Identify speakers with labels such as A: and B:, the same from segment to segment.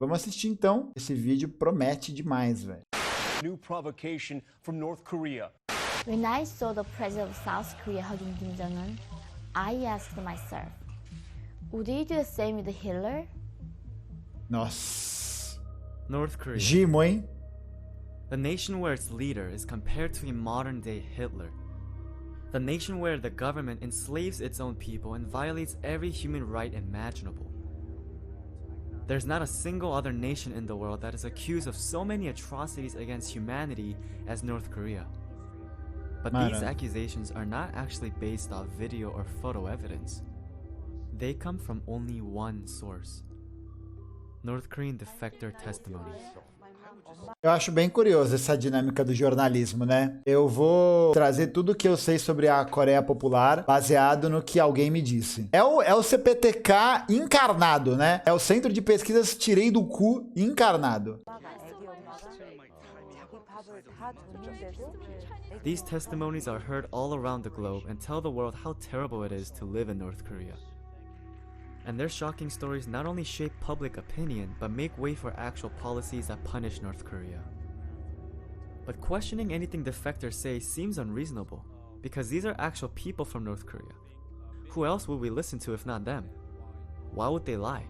A: Vamos assistir então. Esse vídeo promete demais, velho.
B: New provocation from North Korea.
C: When I saw the president of South Korea hugging Kim Jong-un, I asked myself, would he do the same with Hitler?
A: Nossa.
D: North Korea,
A: Gimo, hein?
D: the nation where its leader is compared to a modern-day Hitler. The nation where the government enslaves its own people and violates every human right imaginable. There's not a single other nation in the world that is accused of so many atrocities against humanity as North Korea. But these accusations are not actually based off video or photo evidence. They come from only one source: North Korean defector testimonies.
A: Eu acho bem curioso essa dinâmica do jornalismo, né? Eu vou trazer tudo o que eu sei sobre a Coreia Popular baseado no que alguém me disse. É o CPTK encarnado, né? É o Centro de Pesquisas Tirei do Cu encarnado.
D: These testimonies are heard all around the globe and tell the world how terrible it is to live in North Korea. And their shocking stories not only shape public opinion, but make way for actual policies that punish North Korea. But questioning anything defectors say seems unreasonable, because these are actual people from North Korea. Who else would we listen to if not them? Why would they lie?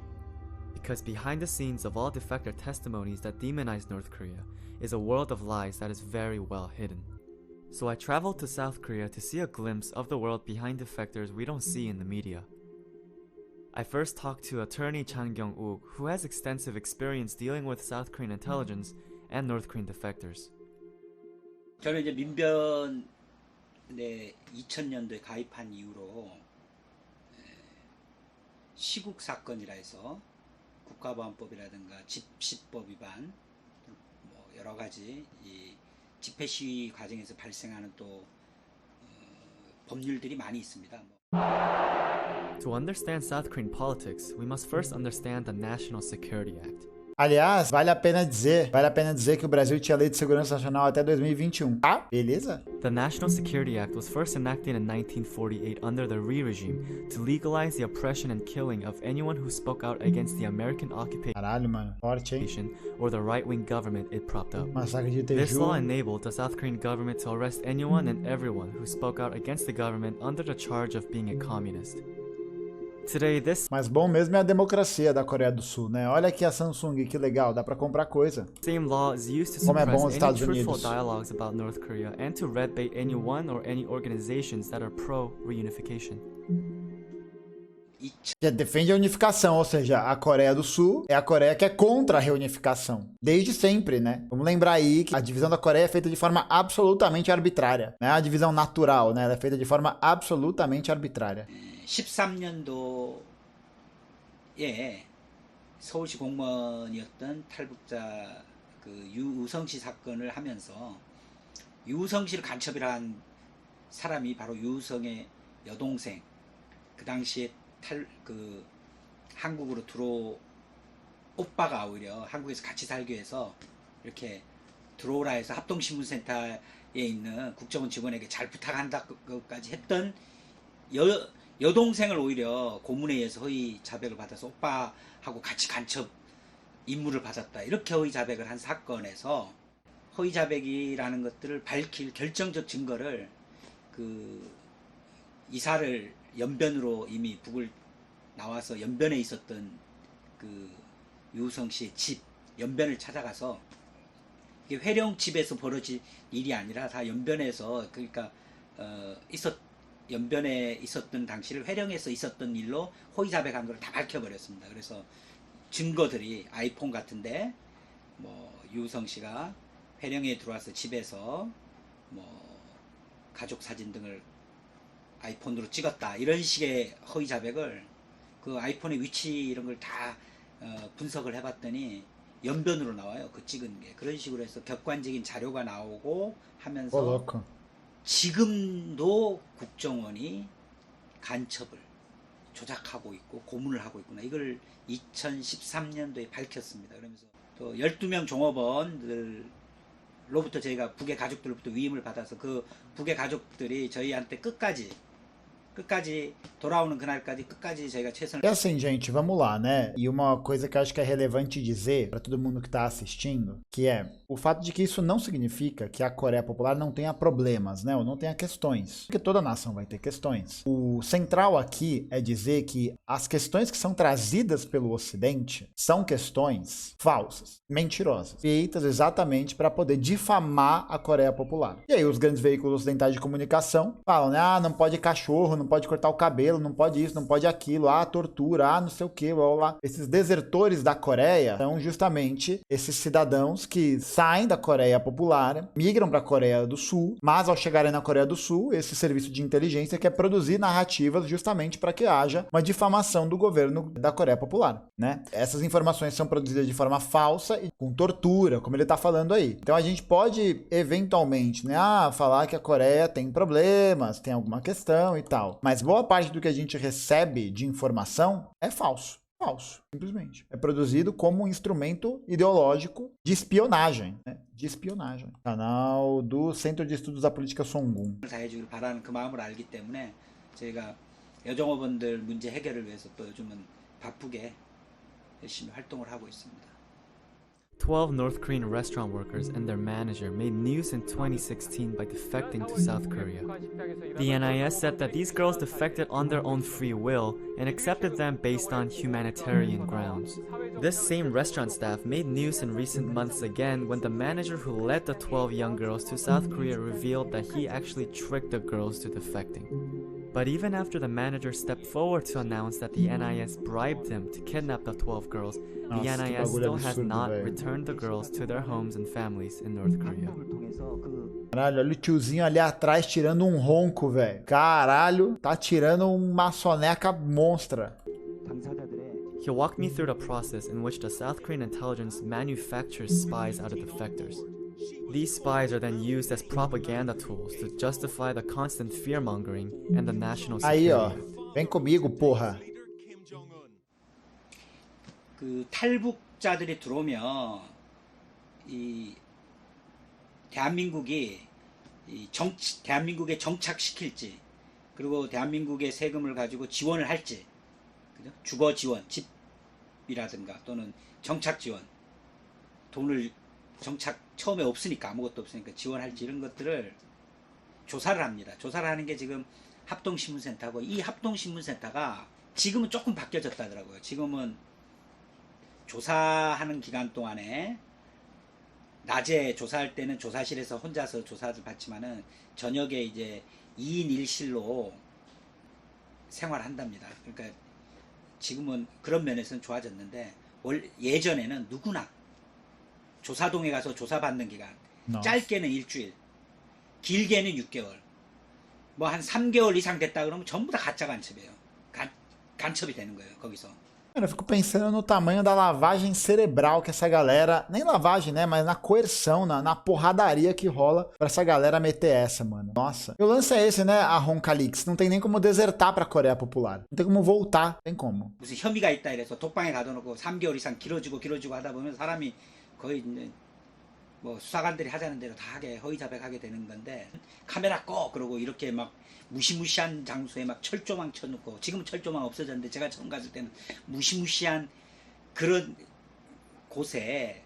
D: Because behind the scenes of all defector testimonies that demonize North Korea is a world of lies that is very well hidden. So I traveled to South Korea to see a glimpse of the world behind defectors we don't see in the media. I first talked to attorney Chang Kyung-uk, who has extensive experience dealing with South Korean intelligence and North Korean defectors.
E: 저는 이제 민변에 2000년도에 가입한 이후로 시국 사건이라 해서 국가보안법이라든가 집시법 위반, 뭐 여러 가지 이 집회 시위 과정에서 발생하는 또 법률들이 많이 있습니다.
D: To understand South Korean politics, we must first understand the National Security Act.
A: Aliás, vale a pena dizer que o Brasil tinha lei de segurança nacional até 2021, tá? Beleza?
D: The National Security Act was first enacted in 1948 under the Rhee regime to legalize the oppression and killing of anyone who spoke out against the American occupation
A: Caralho, mano. Forte, hein?
D: or the right-wing government it propped up.
A: Massacre de
D: This law
A: Teju.
D: enabled the South Korean government to arrest anyone and everyone who spoke out against the government under the charge of being a communist. Today, this
A: Mas bom mesmo é a democracia da Coreia do Sul, né? Olha aqui a Samsung, que legal, dá pra comprar coisa.
D: same law is used to
A: Como é bom os
D: suppress any
A: Estados
D: truthful
A: Unidos.
D: dialogues about North Korea and to red bait anyone or any organizations that are pro-reunification.
A: Que defende a unificação, ou seja, a Coreia do Sul é a Coreia que é contra a reunificação. Desde sempre, né? Vamos lembrar aí que a divisão da Coreia é feita de forma absolutamente arbitrária. Não é a divisão natural, né? Ela é feita de forma absolutamente arbitrária.
E: 13년도에 서울시 공무원이었던 탈북자 그 유우성씨 사건을 하면서 유우성씨를 간첩이라 한 사람이 바로 유우성의 여동생, 그 당시에 한국으로 오빠가 오히려 한국에서 같이 살기 위해서 이렇게 들어오라 해서 합동신문센터에 있는 국정원 직원에게 잘 부탁한다까지 했던 여동생을 오히려 고문에 의해서 허위 자백을 받아서 오빠하고 같이 간첩 임무를 받았다, 이렇게 허위 자백을 한 사건에서 허위 자백이라는 것들을 밝힐 결정적 증거를 그 이사를 연변으로 이미 북을 나와서 연변에 있었던 그 유우성 씨의 집 연변을 찾아가서, 이게 회령 집에서 벌어진 일이 아니라 다 연변에서, 그러니까 연변에 있었던 당시를 회령에서 있었던 일로 허위 자백한 걸 다 밝혀버렸습니다. 그래서 증거들이 아이폰 같은데 뭐 유우성 씨가 회령에 들어와서 집에서 뭐 가족 사진 등을 아이폰으로 찍었다, 이런 식의 허위 자백을 그 아이폰의 위치 이런 걸 다 분석을 해봤더니 연변으로 나와요. 그 찍은 게. 그런 식으로 해서 객관적인 자료가 나오고 하면서 지금도 국정원이 간첩을 조작하고 있고 고문을 하고 있구나, 이걸 2013년도에 밝혔습니다. 그러면서 또 12명 종업원들로부터 저희가 북의 가족들로부터 위임을 받아서 그 북의 가족들이 저희한테 끝까지 끝까지 돌아오는 그날까지 끝까지 저희가 최선을
A: E assim, gente, vamos lá, né? E uma coisa que eu acho que é relevante dizer para todo mundo que tá assistindo, que é o fato de que isso não significa que a Coreia Popular não tenha problemas, né? Ou não tenha questões. Porque toda nação vai ter questões. O central aqui é dizer que as questões que são trazidas pelo Ocidente são questões falsas, mentirosas, feitas exatamente para poder difamar a Coreia Popular. E aí os grandes veículos ocidentais de comunicação falam, né? Ah, não pode cachorro, não pode cortar o cabelo, não pode isso, não pode aquilo, ah, tortura, ah, não sei o que, blá, blá, blá. Esses desertores da Coreia são justamente esses cidadãos que saem da Coreia Popular, migram para a Coreia do Sul, mas ao chegarem na Coreia do Sul, esse serviço de inteligência quer produzir narrativas justamente para que haja uma difamação do governo da Coreia Popular, né? Essas informações são produzidas de forma falsa e com tortura, como ele tá falando aí. Então a gente pode eventualmente, né, falar que a Coreia tem problemas, tem alguma questão e tal, mas boa parte do que a gente recebe de informação é falso. Falso, simplesmente. É produzido como um instrumento ideológico de espionagem, né? De espionagem. Canal do Centro de Estudos da Política Songun.
E: 다해주길 바라는 그 마음을 알기 때문에 저희가 여종업원들 문제 해결을 위해서 또 요즘은 바쁘게 열심히 활동을 하고 있습니다.
D: 12 North Korean restaurant workers and their manager made news in 2016 by defecting to South Korea. The NIS said that these girls defected on their own free will and accepted them based on humanitarian grounds. This same restaurant staff made news in recent months again when the manager who led the 12 young girls to South Korea revealed that he actually tricked the girls to defecting. But even after the manager stepped forward to announce that the NIS bribed him to kidnap the 12 girls, the
A: Nossa, que
D: NIS
A: bagulho
D: still has
A: absurdo,
D: not
A: velho.
D: returned the girls to their homes and families in North Korea.
A: Caralho, olha o tiozinho ali atrás tirando um ronco, velho. Caralho, tá tirando uma soneca monstra.
D: He walked me through the process in which the South Korean intelligence manufactures spies out of defectors. These spies are then used as propaganda tools to justify the constant fear-mongering and the national
A: Aí, ó.
D: security.
A: Vem comigo, porra.
E: 그 탈북자들이 들어오면 이 대한민국이 대한민국에 정착시킬지 그리고 대한민국의 세금을 가지고 지원을 할지 그죠? 주거 지원, 집이라든가 또는 정착 지원 돈을 정착 처음에 없으니까 아무것도 없으니까 지원할지 이런 것들을 조사를 합니다. 조사를 하는 게 지금 합동신문센터고 이 합동신문센터가 지금은 조금 바뀌어졌다 하더라고요. 지금은 조사하는 기간 동안에 낮에 조사할 때는 조사실에서 혼자서 조사를 받지만은 저녁에 이제 2인 1실로 생활한답니다. 그러니까 지금은 그런 면에서는 좋아졌는데 예전에는 누구나 조사동에 가서 조사받는 기간 짧게는 일주일 길게는 6개월 뭐 한 3개월 i상 됐다 그러면 전부 다 가짜 간첩이에요. 간첩이 되는 거예요 거기서.
A: Cara, eu fico pensando no tamanho da lavagem cerebral que essa galera... Nem lavagem, né? Mas na coerção, na porradaria que rola pra essa galera meter essa, mano. Nossa. E o lance é esse, né? A Ronkalix. Não tem nem como desertar pra Coreia Popular. Não tem como voltar. Tem como.
E: 무슨 혐의가 있다 이래서 독방에 가둬놓고 3개월 이상 길어지고 하다 보면 사람이 거의 이제 뭐 수사관들이 하자는 대로 다 하게 허위자백하게 되는 건데 카메라 꺼 그러고 이렇게 막 무시무시한 장소에 막 철조망 쳐놓고 지금은 철조망 없어졌는데 제가 처음 갔을 때는 무시무시한 그런 곳에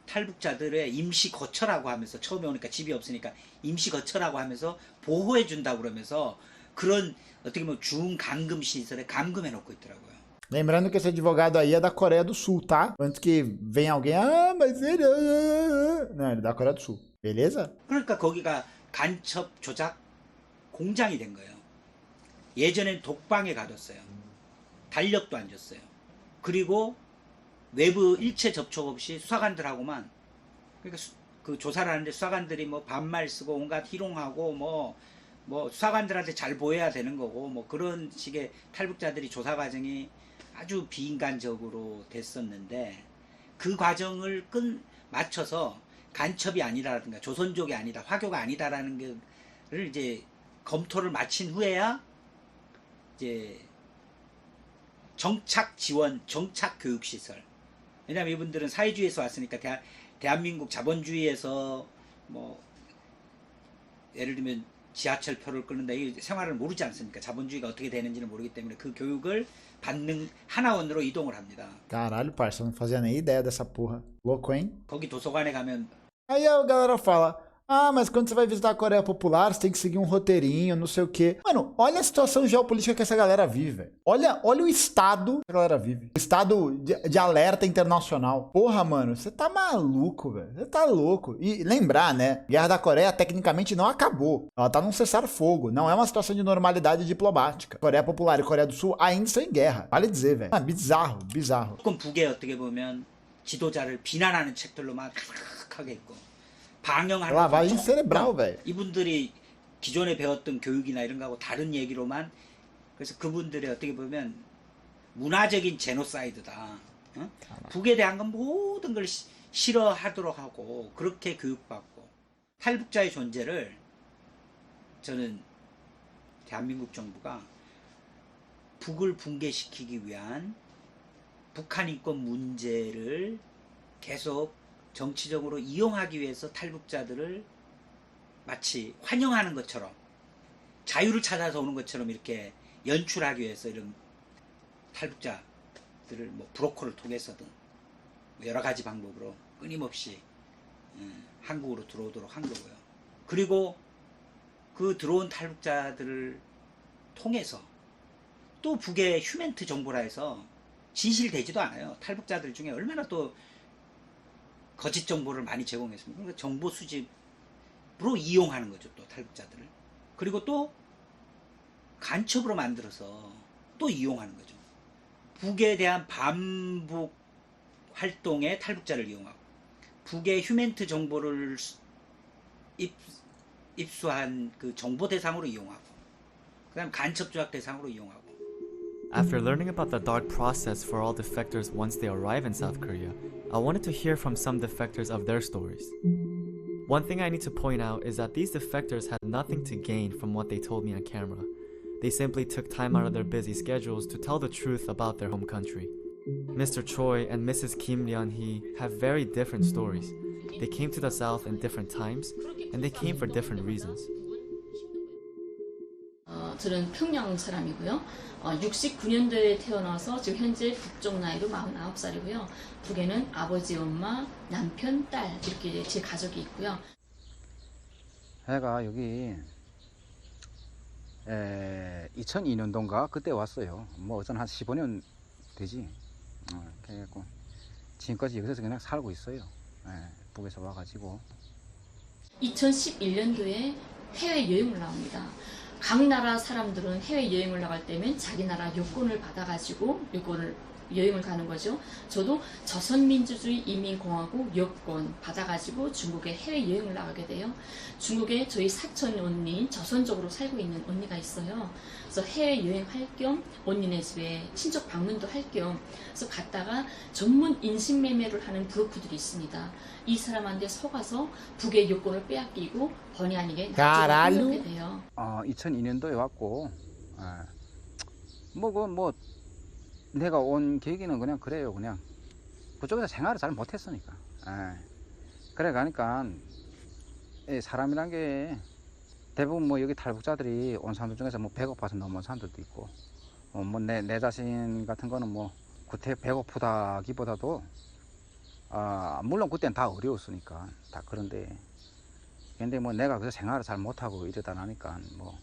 E: 탈북자들의 임시 거처라고 하면서 처음에 오니까 집이 없으니까 임시 거처라고 하면서 보호해 준다고 그러면서 그런 어떻게 보면 중감금 시설에 감금해 놓고 있더라고요.
A: Lembrando que esse advogado aí é da Coreia do Sul, tá? Antes que venha alguém... Ah, mas ele... Não, ele é da Coreia do Sul. Beleza?
E: 그러니까 거기가 간첩 조작 공장이 된 거예요. 예전엔 독방에 가뒀어요. 달력도 안 줬어요. 그리고 외부 일체 접촉 없이 수사관들하고만 그러니까 그 조사를 하는데 수사관들이 뭐 반말 쓰고 온갖 희롱하고 뭐 수사관들한테 잘 보여야 되는 거고 뭐 그런 식의 탈북자들이 조사 과정이 아주 비인간적으로 됐었는데 그 과정을 맞춰서 간첩이 아니라든가 조선족이 아니다 화교가 아니다라는 거를 이제 검토를 마친 후에야 이제 정착 지원, 정착 교육 시설. 왜냐하면 이분들은 사회주의에서 왔으니까 대한민국 자본주의에서 뭐 예를 들면 지하철표를 끊는다. 이 생활을 모르지 않습니까? 자본주의가 어떻게 되는지는 모르기 때문에 그 교육을 받는 하나원으로 이동을 합니다.
A: Caralho, parça, eu não fazia nem ideia dessa porra. Louco, hein?
E: 거기 도서관에 가면
A: Aí a galera fala, ah, mas quando você vai visitar a Coreia Popular, você tem que seguir um roteirinho, não sei o quê. Mano, olha a situação geopolítica que essa galera vive, velho. Olha o estado que a galera vive. O estado de alerta internacional. Porra, mano, você tá maluco, velho. Você tá louco. E lembrar, né? Guerra da Coreia tecnicamente não acabou. Ela tá num cessar-fogo. Não é uma situação de normalidade diplomática. Coreia Popular e Coreia do Sul ainda estão em guerra. Vale dizer, velho. Ah, bizarro, bizarro.
E: 조금 북에 어떻게 보면 지도자를 비난하는 책들로만 가득하게 있고 방영하는
A: Lavagem
E: 거
A: cerebral, velho.
E: 이분들이 기존에 배웠던 교육이나 이런 거하고 다른 얘기로만 그래서 그분들의 어떻게 보면 문화적인 제노사이드다. 어? 북에 대한 건 모든 걸 싫어하도록 하고 그렇게 교육받고 탈북자의 존재를 저는 대한민국 정부가 북을 붕괴시키기 위한 북한 인권 문제를 계속 정치적으로 이용하기 위해서 탈북자들을 마치 환영하는 것처럼 자유를 찾아서 오는 것처럼 이렇게 연출하기 위해서 이런 탈북자들을 뭐 브로커를 통해서든 여러 가지 방법으로 끊임없이 한국으로 들어오도록 한 거고요. 그리고 그 들어온 탈북자들을 통해서 또 북의 휴멘트 정보라 해서 진실되지도 않아요. 탈북자들 중에 얼마나 또 거짓 정보를 많이 제공했습니다. 그러니까 정보 수집으로 이용하는 거죠. 또 탈북자들을. 그리고 또 간첩으로 만들어서 또 이용하는 거죠. 북에 대한 반북 활동에 탈북자를 이용하고 북의 휴멘트 정보를 입수한 그 정보 대상으로 이용하고 그 다음 간첩 조작 대상으로 이용하고
D: After learning about the dark process for all defectors once they arrive in South Korea, I wanted to hear from some defectors of their stories. One thing I need to point out is that these defectors had nothing to gain from what they told me on camera. They simply took time out of their busy schedules to tell the truth about their home country. Mr. Choi and Mrs. Kim Leon-hee have very different stories. They came to the South in different times, and they came for different reasons.
F: 저는 평양 사람이고요. 69년도에 태어나서 지금 현재 국적 나이로 49살이고요. 북에는 아버지, 엄마, 남편, 딸 이렇게 제 가족이 있고요.
G: 제가 여기 2002년도인가 그때 왔어요. 뭐 어전 한 15년 되지. 그래갖고 지금까지 여기서 그냥 살고 있어요. 북에서 와가지고
F: 2011년도에 해외여행을 나옵니다. 각 나라 사람들은 해외여행을 나갈 때면 자기 나라 여권을 받아가지고 여행을 가는 거죠. 저도 조선민주주의 인민공화국 여권 받아가지고 중국에 해외여행을 나가게 돼요. 중국에 저희 사촌 언니, 조선족으로 살고 있는 언니가 있어요. 그래서 해외여행 할 겸 언니네 집에 친척 방문도 할 겸 그래서 갔다가 전문 인신매매를 하는 브로커들이 있습니다. 이 사람한테 속아서 북의 여권을 빼앗기고 번이 아니게 납치를 하게 돼요.
G: 2002년도에 왔고 내가 온 계기는 그냥 그래요. 그냥 그쪽에서 생활을 잘 못했으니까. 그래 가니까 사람이란 게 대부분 뭐 여기 탈북자들이 온 사람들 중에서 뭐 배고파서 넘어온 사람들도 있고 내 자신 같은 거는 뭐 구태 배고프다기보다도 물론 그때는 다 어려웠으니까 다 그런데 근데 뭐 내가 그래서 생활을 잘 못하고 이러다 나니까 뭐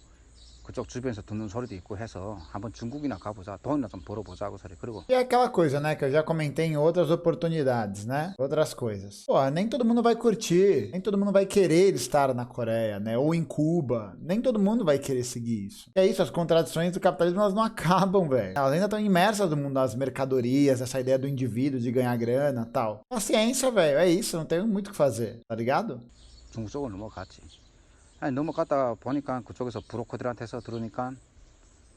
G: 그쪽 주변에서 듣는 소리도 있고 해서 한번 중국이나 가보자, 돈이나 좀 벌어보자고 소리. 그리고
A: E é aquela coisa, né, que eu já comentei em outras oportunidades, né? Outras coisas. Pô, nem todo mundo vai curtir, nem todo mundo vai querer estar na Coreia, né? Ou em Cuba. Nem todo mundo vai querer seguir isso. É isso, as contradições do capitalismo, elas não acabam, velho. Elas ainda estão imersas no mundo das mercadorias, essa ideia do indivíduo de ganhar grana e tal. Paciência, velho, é isso, não tem muito o que fazer, tá ligado?
G: 중국 쪽으로 넘어갔지. 넘어갔다 보니까 그쪽에서 브로커들한테서 들으니까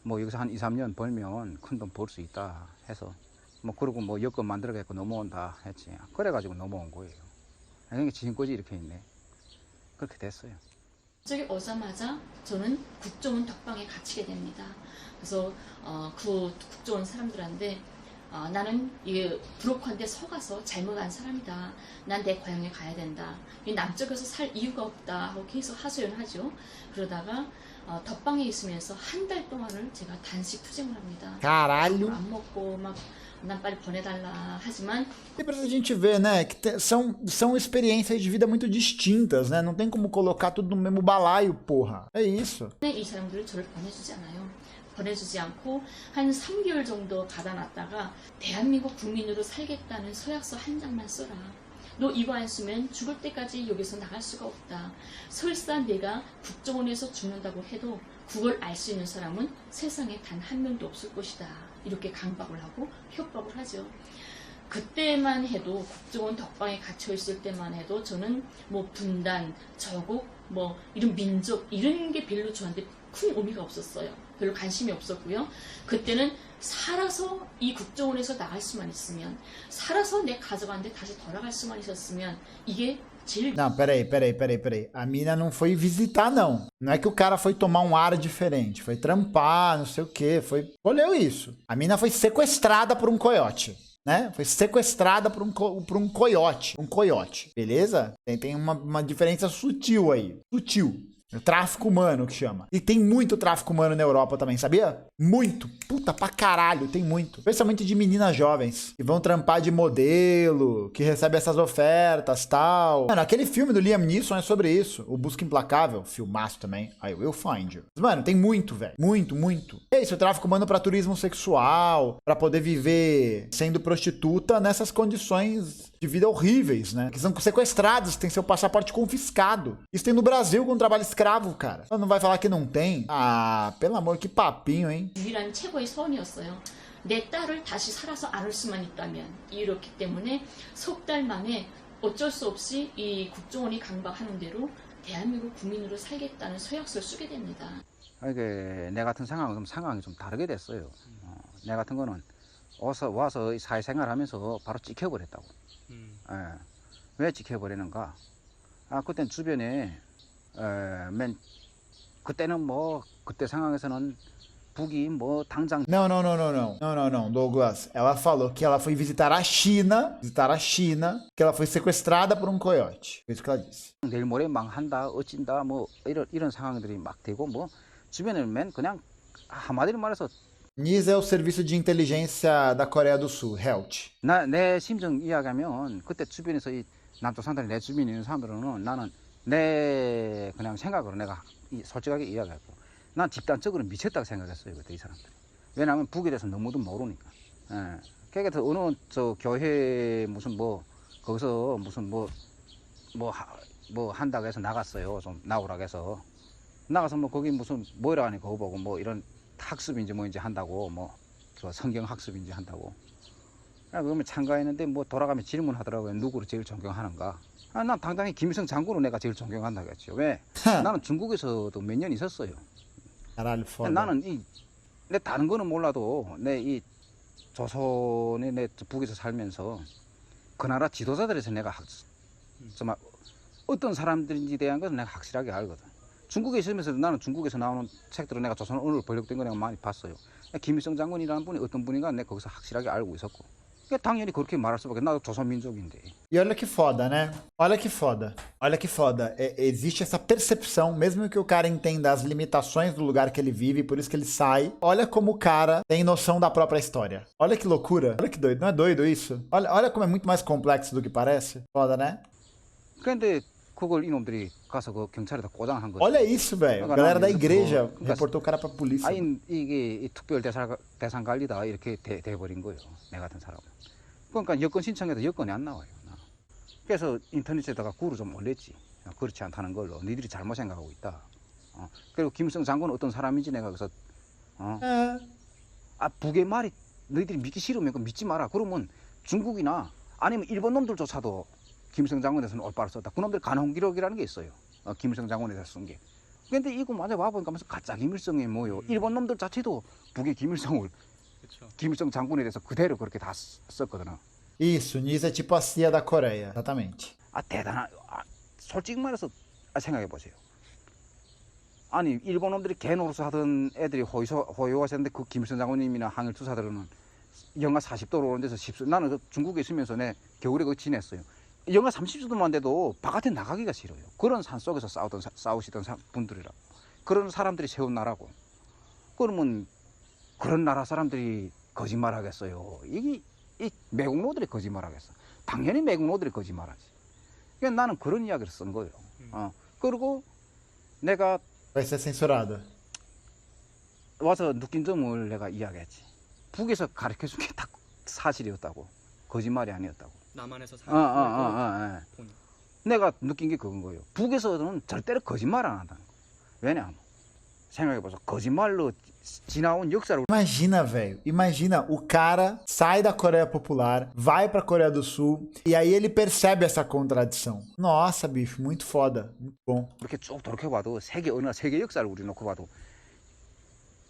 G: 뭐 여기서 한 2, 3년 벌면 큰 돈 벌 수 있다 해서 뭐 그러고 뭐 여권 만들어갖고 넘어온다 했지. 그래가지고 넘어온 거예요. 그러니까 지금까지 이렇게 있네. 그렇게 됐어요.
F: 저기 오자마자 저는 국정원 덕방에 갇히게 됩니다. 그래서 그 국정원 사람들한테 나는 이 브로커한테 속아서 잘못한 사람이다. 난 내 고향에 가야 된다. 이 남쪽에서 살 이유가 없다 하고 계속 하소연하죠. 그러다가 덕방에 있으면서 한 달 동안을 제가 단식 투쟁을 합니다.
A: Caralho.
F: 안 먹고 막 난 빨리 보내달라 하지만
A: E pra gente ver, né, que são experiências de vida muito distintas, né? Não tem como colocar tudo no mesmo balaio, porra. É isso.
F: 이 사람들은 저를 보내주지 않아요. 보내주지 않고 한 3개월 정도 받아놨다가 대한민국 국민으로 살겠다는 서약서 한 장만 써라. 너 이거 안 쓰면 죽을 때까지 여기서 나갈 수가 없다. 설사 내가 국정원에서 죽는다고 해도 그걸 알 수 있는 사람은 세상에 단 한 명도 없을 것이다. 이렇게 강박을 하고 협박을 하죠. 그때만 해도 국정원 덕방에 갇혀 있을 때만 해도 저는 뭐 분단, 저국, 뭐 이런 민족 이런 게 별로 저한테 큰 의미가 없었어요. 별로 관심이 없었고요. 그때는 살아서 이 국정원에서 나갈 수만 있으면, 살아서 내 가져가는데 다시 돌아갈 수만 있었으면 이게 제일.
A: Não, peraí. A mina não foi visitar, não. Não é que o cara foi tomar um ar diferente. Foi trampar, não sei o quê. Olhou isso. A mina foi sequestrada por um coiote. Né? Foi sequestrada por um coiote. Um coiote. Beleza? Tem uma diferença sutil aí. Sutil. O tráfico humano que chama. E tem muito tráfico humano na Europa também, sabia? Muito. Puta pra caralho, tem muito. Especialmente de meninas jovens que vão trampar de modelo, que recebem essas ofertas, tal. Mano, aquele filme do Liam Neeson é sobre isso. O Busca Implacável, filmaço também. I Will Find You. Mano, tem muito, velho. Muito. É isso, o tráfico humano pra turismo sexual, pra poder viver sendo prostituta nessas condições de vida horríveis, né? Que são sequestrados, tem seu passaporte confiscado. Isso tem no Brasil com trabalho escravo, cara. Não vai falar que não tem? Ah, pelo amor, que papinho, hein?
F: 유일한 최고의 소원이었어요. 내 딸을 다시 살아서 안을 수만 있다면. 이렇기 때문에 석 달 만에 어쩔 수 없이 이 국정원이 강박하는 대로 대한민국 국민으로 살겠다는 서약서를 쓰게 됩니다.
G: 이게 내 같은 상황이 좀 다르게 됐어요. 내 같은 거는 와서 사회생활하면서 바로 찍혀버렸다고. 예. 왜 찍혀버리는가? 그땐 주변에 그때는 뭐 그때 상황에서는 북이 뭐 당장.
A: Não, Douglas. Ela falou que ela foi visitar a China, que ela foi sequestrada por um coiote. Foi isso que ela disse.
G: 내일 모레 망한다, 어찐다, 뭐 이런 상황들이 막 되고 뭐 주변에 그냥 한마디로 말해서.
A: NIS é o serviço de inteligência da Coreia do Sul, HELT.
G: 내 심정 이야기하면 그때 주변에서 이 남쪽 사람들 내 주변에 있는 사람들은 나는 내 그냥 생각으로 내가 솔직하게 이야기하고 난 집단적으로 미쳤다고 생각했어요 그때 이 사람들. 왜냐하면 북에 대해서 너무도 모르니까. 예. 그러니까 어느 저 교회 무슨 뭐 거기서 무슨 뭐 한다고 해서 나갔어요. 좀 나오라고 해서 나가서 뭐 거기 무슨 뭐라 하니 그거 보고 뭐 이런 학습인지 뭐인지 한다고 뭐 성경 학습인지 한다고. 그러면 참가했는데 뭐 돌아가면 질문하더라고요. 누구를 제일 존경하는가? 난 당당히 김일성 장군을 내가 제일 존경한다고 했죠. 왜? 나는 중국에서도 몇 년 있었어요. 나는 내 다른 거는 몰라도 내 이 조선에 내 북에서 살면서 그 나라 지도자들에서 내가 정말 어떤 사람들인지 대한 것은 내가 확실하게 알거든. 중국에 있으면서도 나는 중국에서 나오는 책들을 내가 조선 언어로 번역된 거 내가 많이 봤어요. 김일성 장군이라는 분이 어떤 분인가 내가 거기서 확실하게 알고 있었고. 당연히 그렇게 말할 수밖에. 나도 조선 민족인데.
A: E olha que foda, né? Olha que foda. Existe essa percepção, mesmo que o cara entenda as limitações do lugar que ele vive, por isso que ele sai. Olha como o cara tem noção da própria história. Olha que loucura. Olha que doido. Não é doido isso? Olha como é muito mais complexo do que parece. Foda, né?
G: 근데 그걸 이놈들이 가서 그 경찰에다 꼬장한 거죠.
A: Olha isso, velho. A galera da igreja reportou o cara pra polícia.
G: 이게 특별 대상 관리다 이렇게 돼버린 거예요. 내 같은 사람은. 그러니까 여권 신청해도 여권이 안 나와요. 그래서 인터넷에다가 글을 좀 올렸지. 그렇지 않다는 걸로. 니들이 잘못 생각하고 있다. 그리고 김일성 장군은 어떤 사람인지 내가 그래서 북의 말이 너희들이 믿기 싫으면 믿지 마라. 그러면 중국이나 아니면 일본 놈들조차도 김일성 장군에 대해서는 올바로 썼다. 그놈들 간홍기록이라는 게 있어요. 김일성 장군에 대해서 쓴 게. 근데 이거 맞아 와보니까 무슨 가짜 김일성이 뭐요. 일본 놈들 자체도 북의 김일성을 김일성 장군에 대해서 그대로 그렇게 다 썼거든요.
A: Isso, NIS é tipo a CIA da Coreia, exatamente.
G: 대단한. 솔직히 말해서 생각해 보세요. 아니 일본 놈들이 개 노릇을 하던 애들이 호요하셨는데 그 김일성 장군님이나 항일 투사들은 영하 40도로 오는 데서 나는 그 중국에 있으면서 내 겨울에 그 지냈어요. 영하 30도만 돼도 바깥에 나가기가 싫어요. 그런 산 속에서 싸우시던 분들이라고. 그런 사람들이 세운 나라고. 그러면 그런 나라 사람들이 거짓말 하겠어요. 이 매국노들이 거짓말 하겠어. 당연히 매국노들이 거짓말하지. 그러니까 나는 그런 이야기를 쓴 거예요. 그리고 내가
A: Vai ser censurado.
G: 와서 느낀 점을 내가 이야기했지. 북에서 가르쳐준 게 다 사실이었다고. 거짓말이 아니었다고.
D: 남한에서
G: 내가 느낀 게 그건 거예요. 북에서는 절대로 거짓말 안 한다는 거. 왜냐? 생각해보자. 거짓말로 지나온 역사를.
A: Imagina, velho. Imagina, o cara sai da Coreia Popular, vai pra Coreia do Sul, e aí ele percebe essa contradição. Nossa, bicho, muito foda. Muito bom.
G: 이렇게 쭉 돌이켜봐도 어느 세계 역사를 우리 놓고 봐도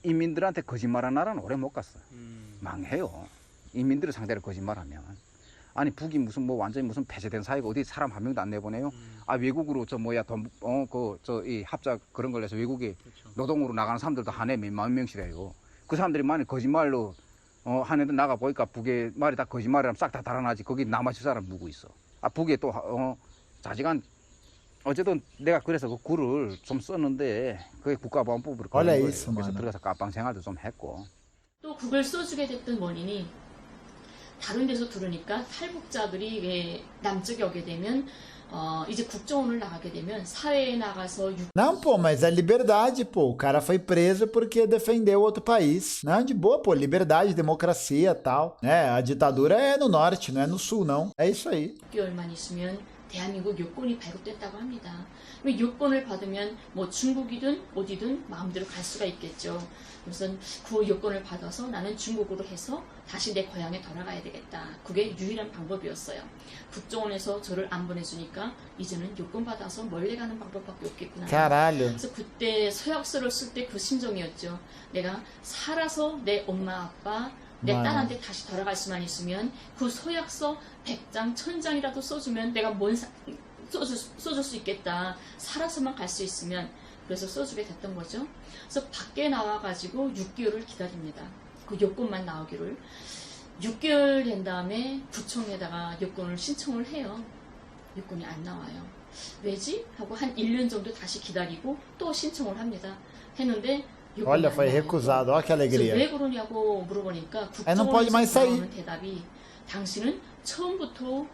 G: 인민들한테 거짓말한 나라는 오래 못 갔어. 망해요. 인민들을 상대로 거짓말하면. 아니 북이 무슨 뭐 완전히 무슨 폐쇄된 사회가 어디 사람 한 명도 안 내보내요? 아 외국으로 이 합작 그런 걸 해서 외국에 노동으로 나가는 사람들도 한 해 몇만 명씩이에요. 그 사람들이 만약 거짓말로 한 해도 나가 보니까 북의 말이 다 거짓말이라면 싹 다 달아나지. 거기 남아있을 사람 누구 있어? 아 북에 또 자지간 어쨌든 내가 그래서 그 글을 좀 썼는데 그게 국가보안법으로 걸린 거예요. 그래서 들어가서 깜빵 생활도 좀 했고.
F: 또 그걸 써주게 됐던 원인이 다른 데서 들으니까 탈북자들이 왜 남쪽에 오게 되면 이제 국정원을 나가게 되면 사회에 나가서
A: Não, pô, mas é liberdade, pô. O cara foi preso porque defendeu outro país. Não, de boa, pô. Liberdade, democracia e tal. É, a ditadura é no norte, não é no sul, não. É isso aí.
F: 6개월만 있으면 대한민국 요건이 발급됐다고 합니다. 요건을 받으면 뭐 중국이든 어디든 마음대로 갈 수가 있겠죠. 그래서 그 요건을 받아서 나는 중국으로 해서 다시 내 고향에 돌아가야 되겠다. 그게 유일한 방법이었어요. 국정원에서 저를 안 보내주니까 이제는 요건 받아서 멀리 가는 방법밖에 없겠구나.
A: Caralho.
F: 그래서 그때 서약서를 쓸 때 그 심정이었죠. 내가 살아서 내 엄마 아빠 내 딸한테 다시 돌아갈 수만 있으면 그 서약서 100장 1000장이라도 써주면 내가 써줄 수 있겠다. 살아서만 갈 수 있으면. 그래서 써주게 됐던 거죠. 그래서 밖에 나와가지고 6개월을 기다립니다. 그 요건만 나오기를. 6개월 된 다음에 구청에다가 요건을 신청을 해요. 요건이 안 나와요. 왜지? 하고 한 1년 정도 다시 기다리고 또 신청을 합니다. 했는데
A: Olha, foi recusado. Olha que alegria.
F: 왜 그러냐고 물어보니까
A: não pode mais
F: 국정원에서
A: sair.
F: 나오는 대답이 당신은 처음부터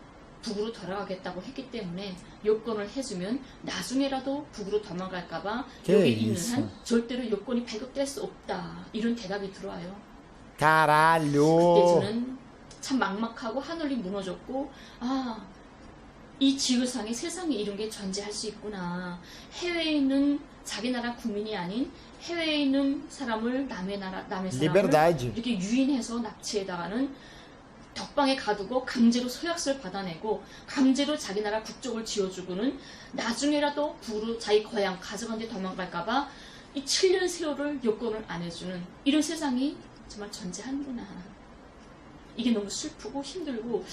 F: 북으로 돌아가겠다고 했기 때문에 요건을 해주면 나중에라도 북으로 도망갈까봐 여기 있는 한 절대로 요건이 발급될 수 없다. 이런 대답이 들어와요. 그때
A: Caralho.
F: 저는 참 막막하고 하늘이 무너졌고 이 지구상에 세상에 이런 게 존재할 수 있구나. 해외에 있는 자기 나라 국민이 아닌 해외에 있는 사람을 남의 사람을
A: Liberdade.
F: 이렇게 유인해서 납치해다가는 덕방에 가두고 강제로 서약서를 받아내고 강제로 자기 나라 국적을 지어주고는 나중에라도 북으로 자기 고향 가져간 데 도망갈까봐 이 7년 세월을 요건을 안 해주는 이런 세상이 정말 존재하는구나. 이게 너무 슬프고 힘들고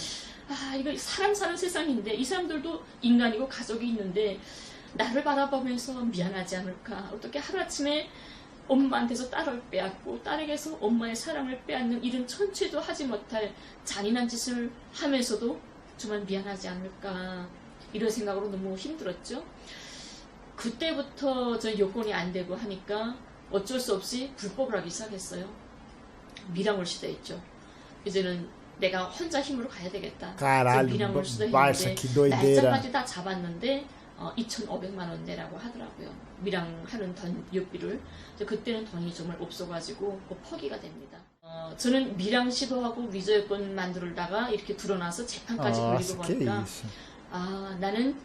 F: 이거 사람 사는 세상인데 이 사람들도 인간이고 가족이 있는데 나를 바라보면서 미안하지 않을까. 어떻게 하루아침에 엄마한테서 딸을 빼앗고 딸에게서 엄마의 사랑을 빼앗는 이런 천추도 하지 못할 잔인한 짓을 하면서도 정말 미안하지 않을까. 이런 생각으로 너무 힘들었죠. 그때부터 저 요건이 안 되고 하니까 어쩔 수 없이 불법을 하기 시작했어요. 밀항을 시도했죠. 이제는 내가 혼자 힘으로 가야 되겠다.
A: Caralho.
F: 밀항을
A: Barça, que
F: 시도했는데
A: doideira.
F: 날짜까지 다 잡았는데 2,500만 원 내라고 하더라고요. 밀항하는 요비를. 그때는 돈이 정말 없어가지고 포기가 됩니다. 저는 밀항 시도하고 위조 여권 만들다가 이렇게 드러나서 재판까지
A: Nossa,
F: 걸리고
A: que
F: 보니까
A: isso.
F: 나는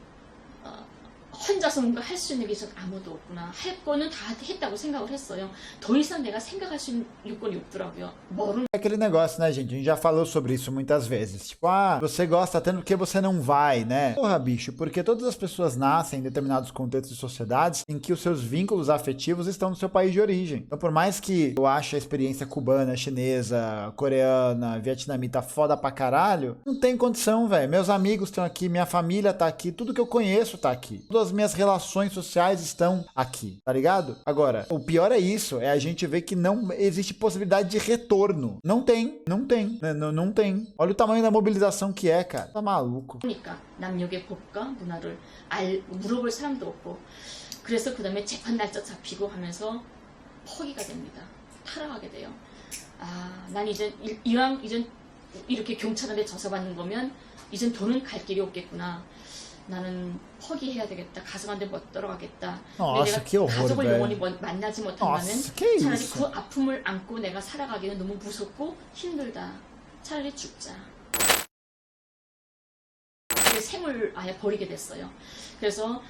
F: 혼자서 뭔가 할 수 있는 게 아무도 없구나. 할 거는 다 했다고 생각을 했어요. 더 이상 내가 생각할 수 있는 요건이 없더라고요. 모르는
A: É aquele negócio, né, gente? A gente já falou sobre isso muitas vezes. Tipo, você gosta tanto porque você não vai, né? Porra, bicho, porque todas as pessoas nascem em determinados contextos de sociedades em que os seus vínculos afetivos estão no seu país de origem. Então, por mais que eu ache a experiência cubana, chinesa, coreana, vietnamita foda pra caralho, não tem condição, velho. Meus amigos estão aqui, minha família tá aqui, tudo que eu conheço tá aqui. Todas as as minhas relações sociais estão aqui, tá ligado? Agora, o pior é isso, é a gente ver que não existe possibilidade de retorno. Não tem. Não tem. Olha o tamanho da mobilização que é, cara. Tá maluco.
F: 그러니까 남녘의 법과 문화를 물어볼 사람도 없고 그래서 그 다음에 재판 날짜 잡히고 하면서 포기가 됩니다. 타락하게 돼요. 난 이제 이왕 이젠 이렇게 경찰한테 조사받는 거면 이젠 돈은 갈 길이 없겠구나. 나는 포기해야 되겠다. 가족한테 못 들어가겠다.
A: Nossa, que horror,
F: 가족을
A: velho.
F: 영원히 만나지 못한다면
A: Nossa, que
F: 차라리
A: isso?
F: 그 아픔을 안고 내가 살아가기는 너무 무섭고 힘들다. 차라리 죽자. 생을 아예 버리게 됐어요. 그래서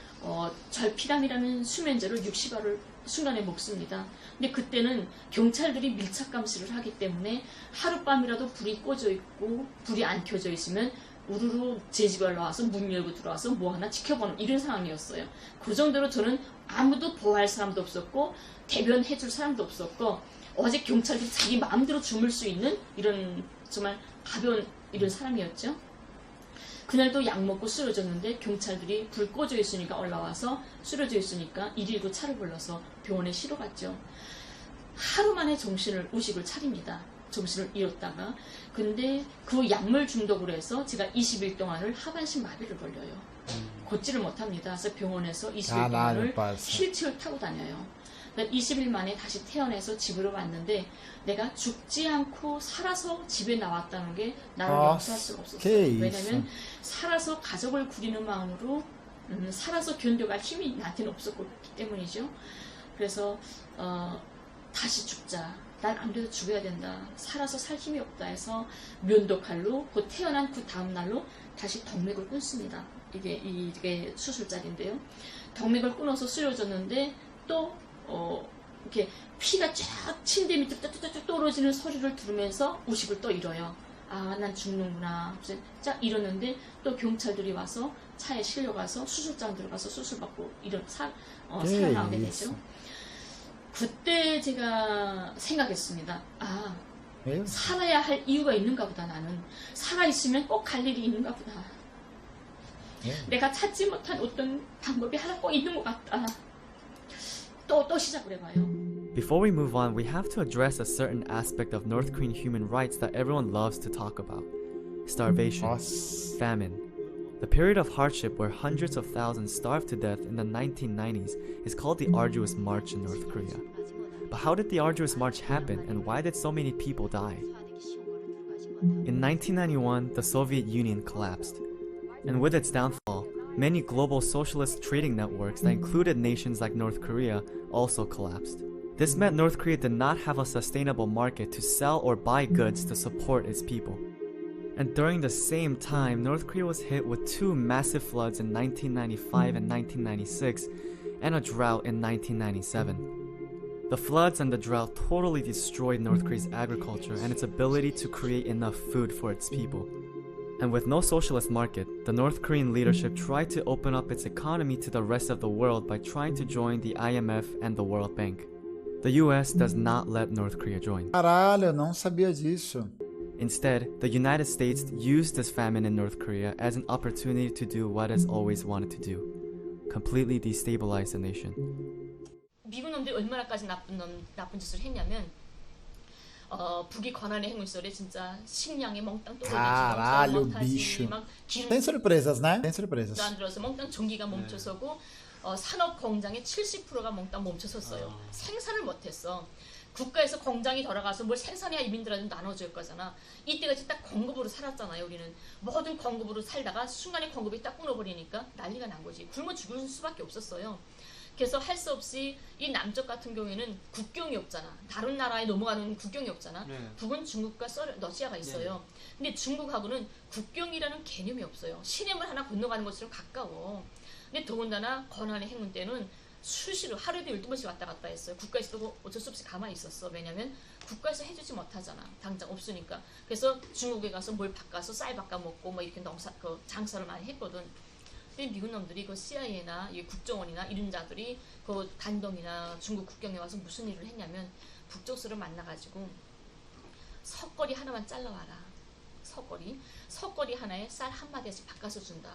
F: 절피람이라는 수면제를 60알을 순간에 먹습니다. 근데 그때는 경찰들이 밀착 감시를 하기 때문에 하룻밤이라도 불이 꺼져 있고 불이 안 켜져 있으면 우르르 제 집에 올라와서 문 열고 들어와서 뭐 하나 지켜보는 이런 상황이었어요. 그 정도로 저는 아무도 보호할 사람도 없었고 대변해줄 사람도 없었고 어제 경찰들이 자기 마음대로 주물 수 있는 이런 정말 가벼운 이런 사람이었죠. 그날도 약 먹고 쓰러졌는데 경찰들이 불 꺼져 있으니까 올라와서 쓰러져 있으니까 119 차를 불러서 병원에 실어갔죠. 하루 만에 의식을 차립니다. 정신을 잃었다가. 근데 그 약물 중독으로 해서 제가 20일 동안을 하반신 마비를 걸려요. 걷지를 못합니다. 그래서 병원에서 20일 동안을 휠체어를 타고 다녀요. 20일 만에 다시 태어나서 집으로 왔는데 내가 죽지 않고 살아서 집에 나왔다는 게 나를 용서할 수가 없었어요. 왜냐면 살아서 가족을 구리는 마음으로 살아서 견뎌갈 힘이 나한테는 없었기 때문이죠. 그래서 다시 죽자. 난 아무래도 죽어야 된다. 살아서 살 힘이 없다 해서 면도칼로 그 태어난 그 다음 날로 다시 덕맥을 끊습니다. 이게 수술자리인데요. 덕맥을 끊어서 쓰러졌는데 또 이렇게 피가 쫙 침대 밑에 쫙 떨어지는 소리를 들으면서 의식을 또 잃어요. 난 죽는구나. 쫙 잃었는데 또 경찰들이 와서 차에 실려가서 수술장 들어가서 수술받고 살아나게 되죠. 그때 제가 생각했습니다. 살아야 할 이유가 있는가 보다. 나는 살아있으면 꼭 갈 일이 있는가 보다. 내가 찾지 못한 어떤 방법이 하나 꼭 있는 것 같다. 또 시작을 해봐요.
D: Before we move on, we have to address a certain aspect of North Korean human rights that everyone loves to talk about. Starvation, famine. The period of hardship where hundreds of thousands starved to death in the 1990s is called the Arduous March in North Korea. But how did the Arduous March happen and why did so many people die? In 1991, the Soviet Union collapsed. And with its downfall, many global socialist trading networks that included nations like North Korea also collapsed. This meant North Korea did not have a sustainable market to sell or buy goods to support its people. And during the same time, North Korea was hit with two massive floods in 1995 and 1996, and a drought in 1997. The floods and the drought totally destroyed North Korea's agriculture and its ability to create enough food for its people. And with no socialist market, the North Korean leadership tried to open up its economy to the rest of the world by trying to join the IMF and the World Bank. The US does not let North Korea join.
A: Caralho, eu não sabia disso.
D: Instead, the United States used this famine in North Korea as an opportunity to do what it's always wanted to do. Completely destabilize the nation.
F: 미국 놈들이 얼마나까지 나쁜 짓을 했냐면 북이 권한의 행위 시절에 진짜 식량이 몽땅
A: Caralho,
F: 떨어지고
A: bicho.
F: 막 기름
A: Tem surpresas, né? Tem surpresas.
F: 안 들어서 몽땅 전기가 멈춰서고 산업 공장의 70%가 몽땅 멈춰섰어요. 생산을 못했어. 국가에서 공장이 돌아가서 뭘 생산해야 이민들한테 나눠줄 거잖아. 이때까지 딱 공급으로 살았잖아요. 우리는 모든 공급으로 살다가 순간에 공급이 딱 끊어버리니까 난리가 난 거지. 굶어 죽을 수밖에 없었어요. 그래서 할 수 없이 이 남쪽 같은 경우에는 국경이 없잖아. 다른 나라에 넘어가는 국경이 없잖아. 북은 중국과 러시아가 있어요. 근데 중국하고는 국경이라는 개념이 없어요. 시내물 하나 건너가는 것처럼 가까워. 근데 더군다나 권한의 행군 때는 수시로 하루에도 12번씩 왔다 갔다 했어요. 국가에서도 어쩔 수 없이 가만히 있었어. 왜냐면 국가에서 해주지 못하잖아. 당장 없으니까. 그래서 중국에 가서 뭘 바꿔서 쌀 바꿔 먹고 뭐 이렇게 장사를 많이 했거든. 근데 미국 놈들이 그 CIA나 국정원이나 이런 자들이 그 단동이나 중국 국경에 와서 무슨 일을 했냐면 북쪽수를 만나가지고 석거리 하나만 잘라와라. 석거리 하나에 쌀 한 마디씩 바꿔서 준다.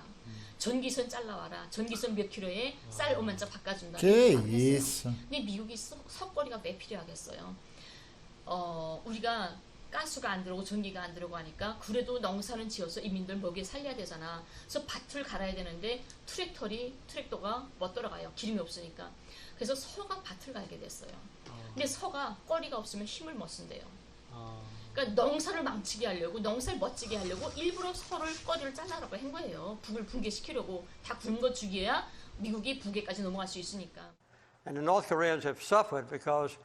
F: 전기선 잘라와라. 전기선 몇 킬로에 쌀 5만 짜 바꿔준다.
A: Que
F: 이렇게 말을 했어요.
A: isso.
F: 근데 미국이 석거리가 왜 필요하겠어요? 우리가 가스가 안 들어오고 전기가 안 들어오고 하니까 그래도 농사는 지어서 인민들 먹여 살려야 되잖아. 그래서 밭을 갈아야 되는데 트랙터가 못 돌아가요. 기름이 없으니까. 그래서 서가 밭을 갈게 됐어요. 근데 서가 꺼리가 없으면 힘을 못 쓴대요. 그러니까 농사를 망치게 하려고, 농사를 멋지게 하려고 일부러 서를 꺼리를 잘라라고 한 거예요. 북을 붕괴시키려고. 다 굶어 죽여야 미국이 북에까지 넘어갈 수 있으니까.
H: And the North Koreans have suffered because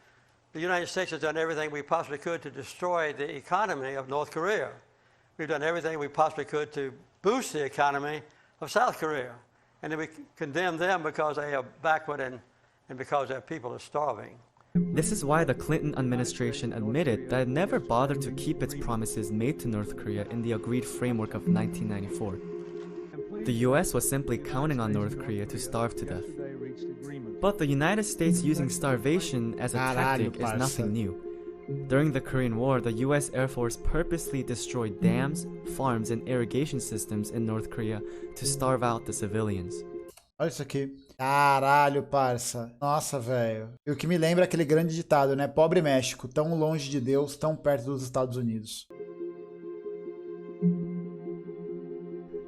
H: the United States has done everything we possibly could to destroy the economy of North Korea. We've done everything we possibly could to boost the economy of South Korea. And then we condemn them because they are backward and because their people are starving.
D: This is why the Clinton administration admitted that it never bothered to keep its promises made to North Korea in the agreed framework of 1994. The US was simply counting on North Korea to starve to death. But the United States using starvation as a tactic is nothing new. During the Korean War, the US Air Force purposely destroyed dams, farms, and irrigation systems in North Korea to starve out the civilians.
A: Olha isso aqui. Caralho, parça. Nossa, velho. E o que me lembra é aquele grande ditado, né? Pobre México, tão longe de Deus, tão perto dos Estados Unidos.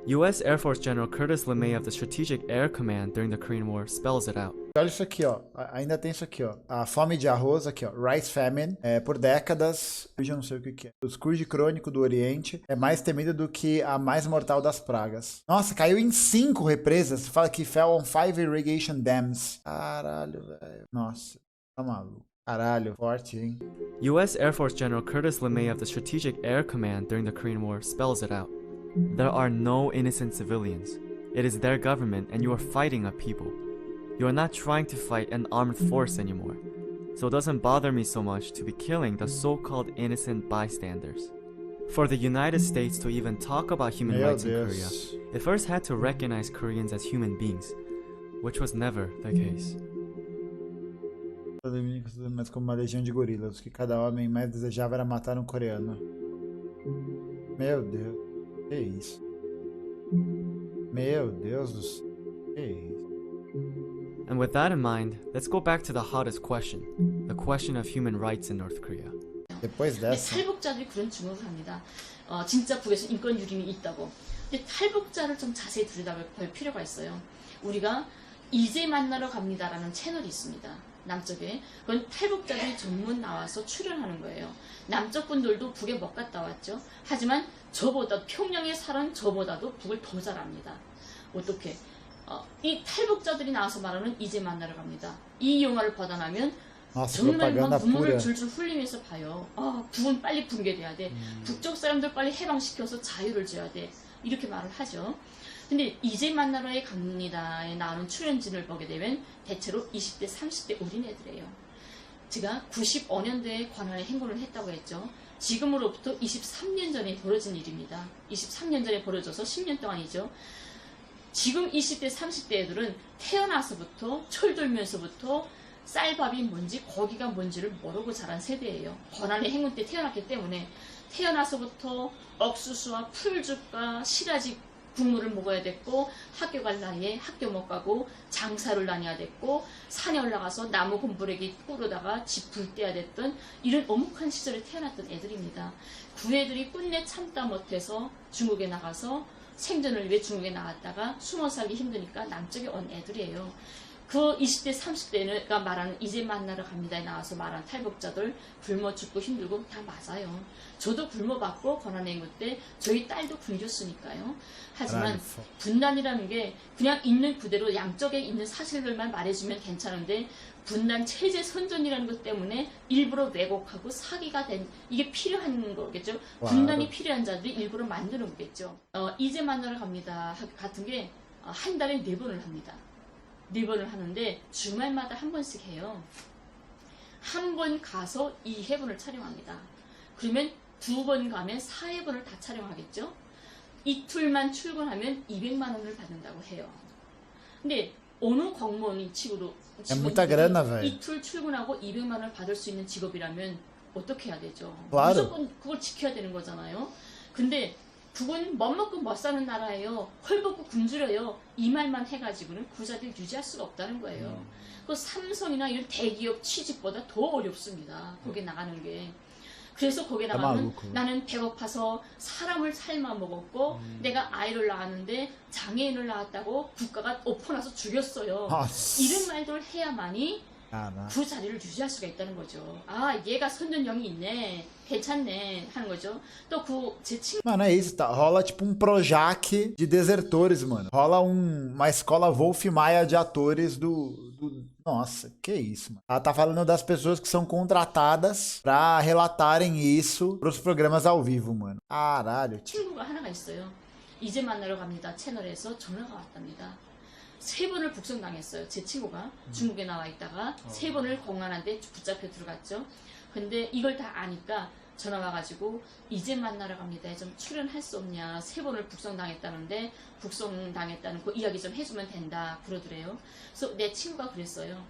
D: US Air Force General Curtis LeMay of the Strategic Air Command during the Korean War spells it out.
A: Olha isso aqui, ó. Ainda tem isso aqui, ó. A fome de arroz, aqui, ó. Rice famine. Por décadas, eu já não sei o que é. O scourge crônico do Oriente é mais temido do que a mais mortal das pragas. Nossa, caiu em 5 represas. Fala que fell on 5 irrigation dams. Caralho, velho. Nossa, tá maluco. Caralho, forte, hein?
D: US Air Force General Curtis LeMay of the Strategic Air Command during the Korean War spells it out. There are no innocent civilians. It is their government and you are fighting a people. You are not trying to fight an armed force anymore. So it doesn't bother me so much to be killing the so-called innocent bystanders. For the United States to even talk about human rights in Korea, it first had to recognize Koreans as human beings, which was never the case.
A: Mas como uma legião de gorilas, que cada homem mais desejava era matar um coreano. Meu Deus, que isso? Meu Deus do céu, que isso?
D: And with that in mind, let's go back to the hottest question, the question of human rights in North Korea.
A: Depois dessa,
F: 탈북자들이 그런 증언을 합니다. 진짜 북에서 인권 유린이 있다고. 근데 탈북자를 좀 자세히 들여다볼 필요가 있어요. 우리가 이제 만나러 갑니다라는 채널이 있습니다. 남쪽에. 그건 탈북자들이 전문 나와서 출연하는 거예요. 남쪽 분들도 북에 못 갔다 왔죠. 하지만 저보다 평양에 사는 저보다도 북을 더 잘합니다. 어떻게? 이 탈북자들이 나와서 말하는 이제 만나러 갑니다. 이 영화를 보다 나면 정말 막 눈물을 줄줄 흘리면서 봐요. 북은 빨리 붕괴돼야 돼. 북쪽 사람들 빨리 해방시켜서 자유를 줘야 돼. 이렇게 말을 하죠. 근데 이제 만나러에 갑니다에 나오는 출연진을 보게 되면 대체로 20대, 30대 어린애들이에요. 제가 95년도에 관할에 행군을 했다고 했죠. 지금으로부터 23년 전에 벌어진 일입니다. 23년 전에 벌어져서 10년 동안이죠. 지금 20대, 30대 애들은 태어나서부터 철들면서부터 쌀밥이 뭔지 고기가 뭔지를 모르고 자란 세대예요. 고난의 행군 때 태어났기 때문에 태어나서부터 옥수수와 풀죽과 시라지 국물을 먹어야 됐고 학교 갈 나이에 학교 못 가고 장사를 다녀야 됐고 산에 올라가서 나무 곰부레기 꾸르다가 집 불 때야 됐던 이런 엄혹한 시절에 태어났던 애들입니다. 그 애들이 끝내 참다 못해서 중국에 나가서 생존을 위해 중국에 나갔다가 숨어 살기 힘드니까 남쪽에 온 애들이에요. 그 20대, 30대가 말하는 이제 만나러 갑니다에 나와서 말하는 탈북자들 굶어 죽고 힘들고 다 맞아요. 저도 굶어봤고 고난행군 때 저희 딸도 굶겼으니까요. 하지만 분단이라는 게 그냥 있는 그대로 양쪽에 있는 사실들만 말해주면 괜찮은데 분단 체제 선전이라는 것 때문에 일부러 왜곡하고 사기가 된 이게 필요한 거겠죠. 분단이 필요한 자들이 일부러 만드는 거겠죠. 이제 만나러 갑니다 같은 게 한 달에 4번을 합니다. 4번을 하는데 주말마다 한 번씩 해요. 한 번 가서 2회분을 촬영합니다. 그러면 2번 가면 4회분을 다 촬영하겠죠. 이틀만 출근하면 200만 원을 받는다고 해요. 근데 어느 공무원이 직으로 이틀 출근하고 200만 원을 받을 수 있는 직업이라면 어떻게 해야 되죠? 무조건 그걸 지켜야 되는 거잖아요. 근데 북은 못 먹고 못 사는 나라예요. 헐벗고 굶주려요. 이 말만 해가지고는 그 자리를 유지할 수가 없다는 거예요. 그 삼성이나 이런 대기업 취직보다 더 어렵습니다. 거기에 나가는 게. 그래서 거기에 나가면 나는 배고파서 사람을 삶아 먹었고 내가 아이를 낳았는데 장애인을 낳았다고 국가가 엎어놔서 죽였어요. 이런 말들을 해야만이 그 자리를 유지할 수가 있다는 거죠. 아, 얘가 선전형이 있네, 괜찮네 하는 거죠. 또 그 제 친구
A: Mano, é isso, tá? Rola tipo um Projac de desertores, mano. Rola uma escola Wolf Maia de atores Nossa, que isso, mano. Ela tá falando das pessoas que são contratadas pra relatarem isso pros programas ao vivo, mano. Caralho, tio.
F: 친구가 하나가 있어요. 이제 만나러 갑니다 채널에서 전화가 왔답니다. 3번을 북송당했어요. 제 친구가 중국에 나와 있다가 3번을 공안한테 붙잡혀 들어갔죠. 근데 이걸 다 아니까 전화 와가지고 이제 만나러 갑니다. 좀 출연할 수 없냐. 3번을 북송당했다는데 북송당했다는 그 이야기 좀 해주면 된다 그러더래요. 그래서 내 친구가 그랬어요.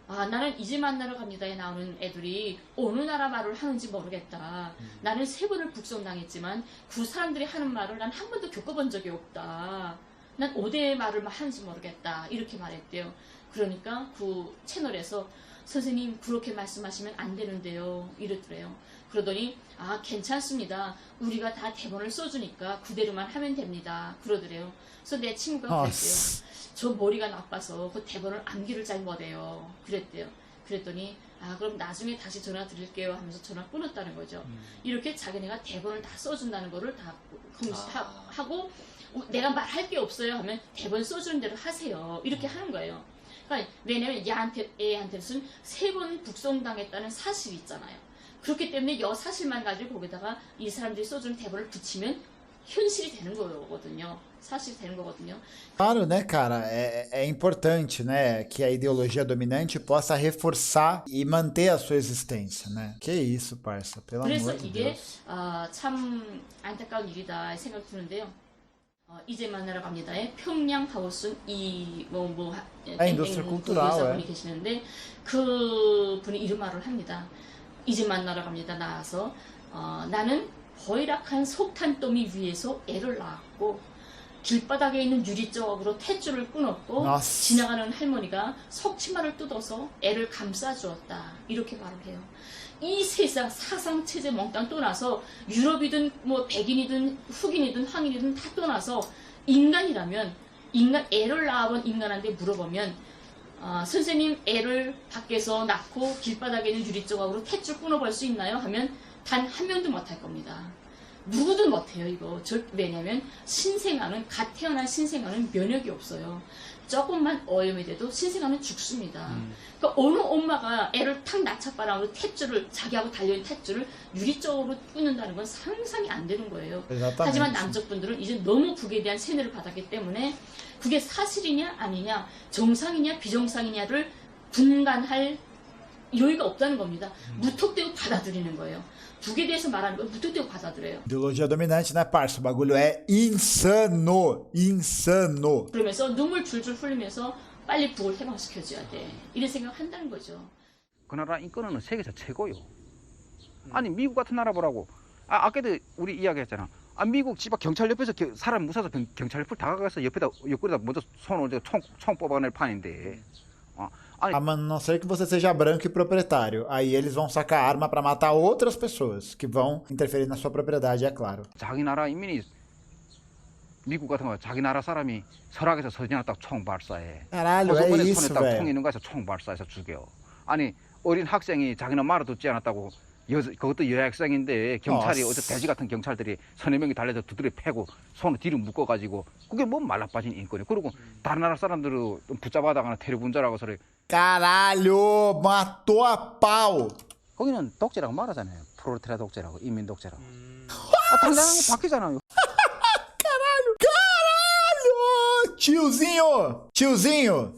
F: 아, 나는 이제 만나러 갑니다에 나오는 애들이 어느 나라 말을 하는지 모르겠다. 나는 3번을 북송당했지만 그 사람들이 하는 말을 난 한 번도 겪어본 적이 없다. 난 어디의 말을 하는지 모르겠다. 이렇게 말했대요. 그러니까 그 채널에서 선생님 그렇게 말씀하시면 안 되는데요. 이랬더래요. 그러더니 아, 괜찮습니다. 우리가 다 대본을 써주니까 그대로만 하면 됩니다. 그러더래요. 그래서 내 친구가 그랬대요. 저 머리가 나빠서 그 대본을 암기를 잘 못해요. 그랬대요. 그랬더니 아, 그럼 나중에 다시 전화 드릴게요 하면서 전화 끊었다는 거죠. 이렇게 자기네가 대본을 다 써준다는 거를 다 하고 내가 말할 게 없어요 하면 대본 써주는 대로 하세요. 이렇게 하는 거예요. 그러니까 왜냐면 애한테는 3번 북송당했다는 사실이 있잖아요. 그렇기 때문에 여 사실만 가지고 거기다가 이 사람들이 써주는 대본을 붙이면 현실이 되는 거거든요. 사실이 되는 거거든요.
A: Claro, né, cara? É importante, né, que a ideologia dominante possa reforçar e manter a sua existência, né? Que isso, parça, pelo
F: 그래서
A: amor de
F: 이게
A: Deus.
F: 참 안타까운 일이다 생각 드는데요. 이제 만나러 갑니다에 평양 하우스
A: indústria cultural,
F: 분이 계시는데 그 분이 이런 말을 합니다. 이제 만나러 갑니다. 나와서 나는 허이락한 석탄더미 위에서 애를 낳았고 길바닥에 있는 유리조각으로 탯줄을 끊었고 지나가는 할머니가 석치마를 뜯어서 애를 감싸주었다. 이렇게 말을 해요. 이 세상 사상체제 몽땅 떠나서 유럽이든 뭐 백인이든 흑인이든 황인이든 다 떠나서 인간이라면 애를 낳아본 인간한테 물어보면 선생님 애를 밖에서 낳고 길바닥에 있는 유리조각으로 탯줄 끊어볼 수 있나요? 하면 단 한 명도 못할 겁니다. 누구든 못해요 이거. 왜냐면 갓 태어난 신생아는 면역이 없어요. 조금만 오염이 돼도 신생아는 죽습니다. 그러니까 어느 엄마가 애를 탁 낳자바람으로 자기하고 달려있는 탯줄을 유리쪽으로 끊는다는 건 상상이 안 되는 거예요. 하지만 남쪽분들은 이제 너무 그에 대한 세뇌를 받았기 때문에 그게 사실이냐 아니냐, 정상이냐 비정상이냐를 분간할 여유가 없다는 겁니다. 무턱대고 받아들이는 거예요. 북에 대해서 말하는 걸 무턱대고 받아들여요.
A: Ideologia dominante, né, parça? O bagulho é insano. Insano.
F: 그러면서 눈물 줄줄 흘리면서 빨리 북을 해방시켜줘야 돼. 이런 생각을 한다는 거죠.
G: 그 나라 인권은 세계에서 최고요. 아니 미국 같은 나라 보라고. 아까도 우리 이야기했잖아. 미국 집 앞 경찰 옆에서 사람 무사서 경찰 옆을 다가가서 옆구리에다 먼저 손을 총 뽑아낼 판인데.
A: Ah, mano, a não ser que você seja branco e proprietário. Aí eles vão sacar arma pra matar outras pessoas que vão interferir na sua propriedade, é claro.
G: 자기 나라 인민이 미국 같은 거 자기 나라 사람이 설악에서 서지나 딱 총 발사해.
A: Caralho, é isso,
G: 손에 딱 총
A: velho.
G: 있는 거에서 총 발사해서 죽여. 아니 어린 학생이 자기는 말을 듣지 않았다고 그것도 여학생인데 경찰이 어제 돼지 같은 경찰들이 서너 명이 달려서 두드려 패고 손을 뒤로 묶어가지고 그게 뭐 말라빠진 인권이야. 그리고 다른 나라 사람들을 붙잡아다가는 테러군자라고 소리.
A: Caralho, matou a pau.
G: 거기는 독재라고 말하잖아요. 프로레타리아 독재라고, 인민 독재라고. 당당하게 바뀌잖아요.
A: Caralho, caralho! Tiozinho, tiozinho.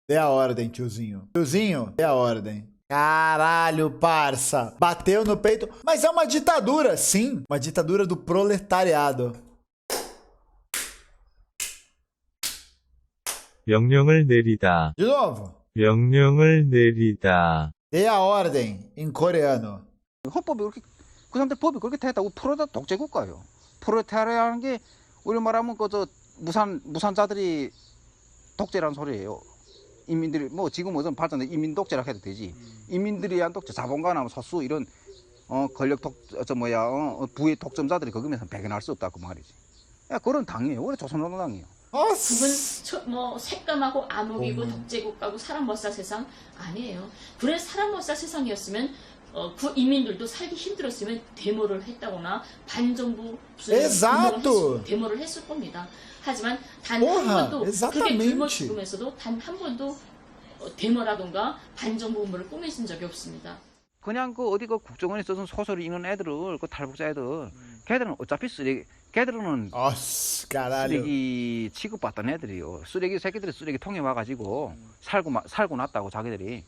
A: Dê a ordem, tiozinho. Tiozinho, dê a ordem. Caralho, parça. Bateu no peito. Mas é uma ditadura, sim. Uma ditadura do proletariado.
I: 명령을 내리다.
A: De novo.
I: 명령을 내리다.
A: Dê a ordem em coreano.
G: 헌법이 그 사람들 법이 그렇게 됐다고 프로레타 독재국가예요. 프로레타리아라는 게 우리 말하면 그저 무산자들이 독재라는 소리예요. 인민들이 뭐 지금 무슨 발전된 인민 독재라 해도 되지. 인민들이 한 독재, 자본가나 소수 이런 권력 부의 독점자들이 거기면서 배견할 수 없다 그 말이지. 야, 그런 당이에요. 원래 조선노동당이에요.
F: 그건 뭐 색감하고 암흑이고 독재국가고 사람 못 살 세상 아니에요. 그래 사람 못 살 세상이었으면 그 인민들도 살기 힘들었으면 데모를 했다거나 반정부 데모를 했을 겁니다. 하지만 단 한 번도 그게 굶어 죽으면서도 단 한 번도 데모라든가 반정부 운동을 꾸며진 적이 없습니다.
G: 그냥 그 어디 그 국정원에 써준 소설을 읽는 애들을 그 탈북자 애들 걔들은 어차피 걔들은 쓰레기 취급받던 애들이요. 새끼들이 쓰레기통에 와가지고 살고 났다고 자기들이.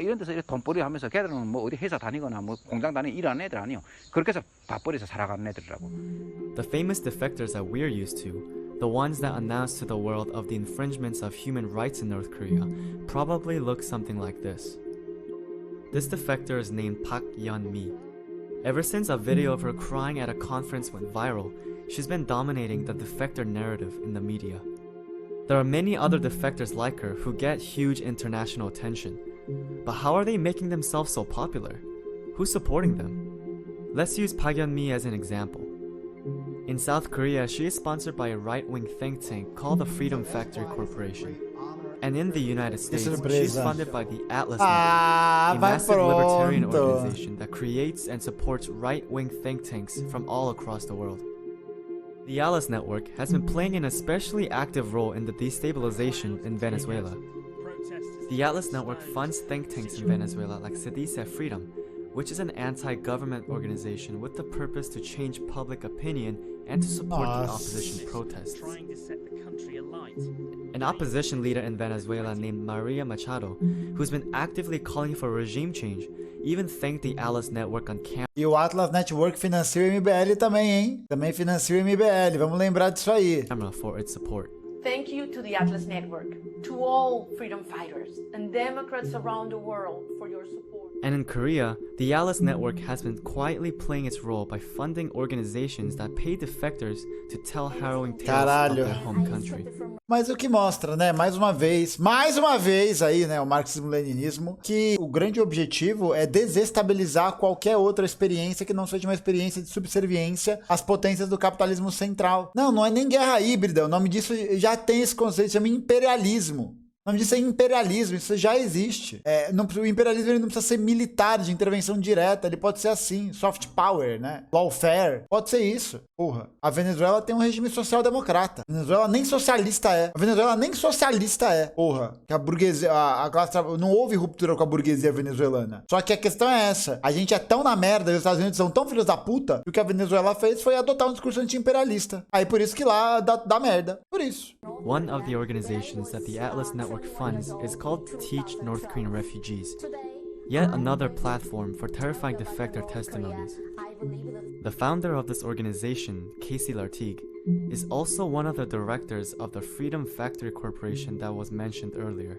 G: 이런 데서 이렇게 돈벌이 하면서 걔들은 뭐 어디 회사 다니거나 뭐 공장 다니는 일하는 애들 아니요. 그렇게 해서 밥벌이에서 살아가는 애들이라고.
D: The famous defectors that we're used to, the ones that announce to the world of the infringements of human rights in North Korea, probably look something like this. This defector is named Park Yeon-mi. Ever since a video of her crying at a conference went viral, she's been dominating the defector narrative in the media. There are many other defectors like her who get huge international attention. But how are they making themselves so popular? Who's supporting them? Let's use Park Yeon-mi as an example. In South Korea, she is sponsored by a right-wing think tank called the Freedom Factory Corporation. And in the United States, she's funded by the Atlas Network, a massive libertarian organization that creates and supports right-wing think tanks from all across the world. The Atlas Network has been playing an especially active role in the destabilization in Venezuela. The Atlas Network funds think tanks in Venezuela like Se Dice Freedom, which is an anti-government organization with the purpose to change public opinion and to support the opposition protests. An opposition leader in Venezuela named Maria Machado, who's been actively calling for regime change, even thanked the Atlas Network on camera.
A: E o Atlas Network financia o MBL também, hein? Também financia o MBL, vamos lembrar disso aí.
D: For its support.
J: Thank you to the Atlas Network, to all freedom fighters and Democrats around the world for your support.
D: And in Korea, the Atlas Network has been quietly playing its role by funding organizations that pay defectors to tell harrowing tales of their home country.
A: Mas o que mostra, né, mais uma vez aí, né, o marxismo-leninismo, que o grande objetivo é desestabilizar qualquer outra experiência que não seja uma experiência de subserviência às potências do capitalismo central. Não é nem guerra híbrida, o nome disso já tem esse conceito, chama imperialismo. O nome disso é imperialismo, isso já existe. O imperialismo ele não precisa ser militar, de intervenção direta, ele pode ser assim, soft power, né? Lawfare, pode ser isso. Porra, a Venezuela tem um regime social-democrata. A Venezuela nem socialista é. Porra, que a burguesia, a classe não houve ruptura com a burguesia venezuelana. Só que a questão é essa, a gente é tão na merda e os Estados Unidos são tão filhos da puta que o que a Venezuela fez foi adotar um discurso anti-imperialista. Aí por isso que lá dá merda. Por isso.
D: One of the organizations that the Atlas Network funds is called Teach North Korean Refugees, yet another platform for terrifying defector testimonies. The founder of this organization, Casey Lartigue, is also one of the directors of the Freedom Factory Corporation that was mentioned earlier.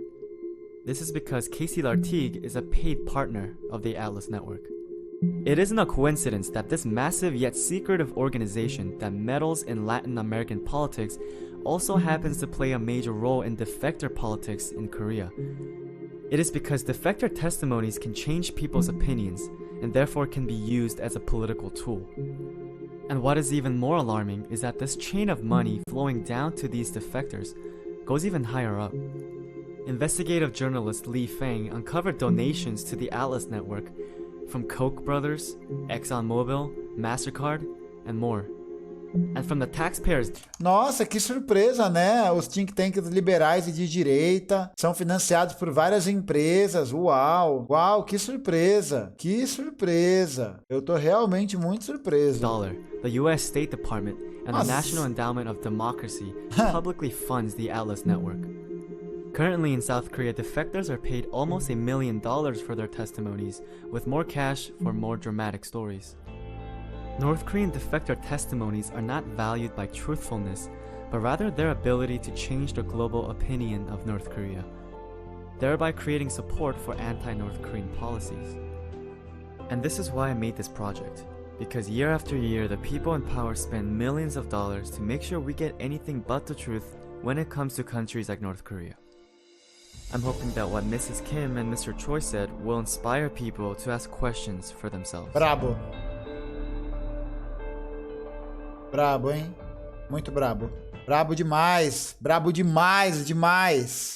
D: This is because Casey Lartigue is a paid partner of the Atlas Network. It isn't a coincidence that this massive yet secretive organization that meddles in Latin American politics also happens to play a major role in defector politics in Korea. It is because defector testimonies can change people's opinions and therefore can be used as a political tool. And what is even more alarming is that this chain of money flowing down to these defectors goes even higher up. Investigative journalist Lee Fang uncovered donations to the Atlas Network from Koch brothers, ExxonMobil, MasterCard, and more. And from the taxpayers.
A: Nossa, que surpresa, né? Os think tanks liberais e de direita são financiados por várias empresas. Uau, que surpresa. Que surpresa. Eu tô realmente muito surpreso.
D: The US State Department and the National Endowment of Democracy publicly funds the Atlas Network. Currently in South Korea, defectors are paid almost $1 million for their testimonies, with more cash for more dramatic stories. North Korean defector testimonies are not valued by truthfulness, but rather their ability to change the global opinion of North Korea, thereby creating support for anti-North Korean policies. And this is why I made this project. Because year after year, the people in power spend millions of dollars to make sure we get anything but the truth when it comes to countries like North Korea. I'm hoping that what Mrs. Kim and Mr. Choi said will inspire people to ask questions for themselves.
A: Brabo. Brabo, hein? Muito brabo. Brabo demais. Brabo demais, demais.